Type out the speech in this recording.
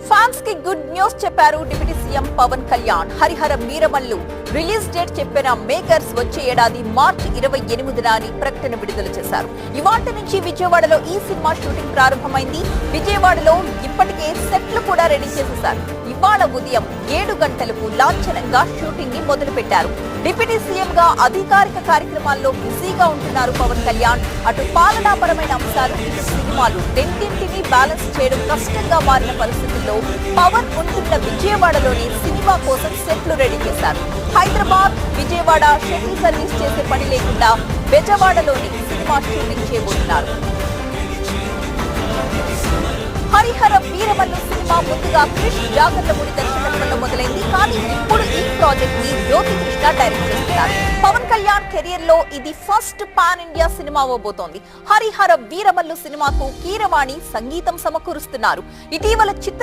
Fans కి good news చెప్పారు deputy CM Pawan Kalyan. Harihara Veeramallu release date చెప్పిన మేకర్స్ వచ్చే ఏడాది మార్చి 28న అని ప్రకటన విడుదల చేశారు. ఇవాల్టి నుంచి విజయవాడలో ఈ సినిమా షూటింగ్ ప్రారంభమైంది. విజయవాడలో ఇప్పటికే సెట్లు కూడా రెడీ చేసేశారు. ఇవాళ ఉదయం 7 గంటలకు లాంఛనంగా షూటింగ్ ని మొదలు పెట్టారు. డిప్యూటీ సీఎం గా అధికారిక కార్యక్రమాల్లో బిజీగా ఉంటున్నారు పవన్ కళ్యాణ్. అటు పాలనాపరమైన అంశాలు, ఇటు సినిమాలు రెండింటినీ బ్యాలెన్స్ చేయడం కష్టంగా మారిన పరిస్థితుల్లో పవన్ ఉంటున్న విజయవాడలోని సినిమా కోసం సెట్లు రెడీ చేశారు. హైదరాబాద్, విజయవాడ షటిల్ సర్వీస్ చేసే పని లేకుండా బెజవాడలోని సినిమా షూటింగ్ చేయబోతున్నారు. హరిహర వీరమల్లు సినిమా ముందుగా క్రిష్ జాగర్లమూడి దర్శకత్వంలో మొదలైంది. కానీ ఇప్పుడు ఈ ప్రాజెక్ట్ ని జ్యోతి కృష్ణ డైరెక్ట్ చేస్తున్నారు. పవన్ కళ్యాణ్ కెరియర్ లో ఇది ఫస్ట్ పాన్ ఇండియా సినిమా అవబోతోంది. హరిహర వీరమల్లు సినిమాకు కీరవాణి సంగీతం సమకూరుస్తున్నారు. ఇటీవల చిత్ర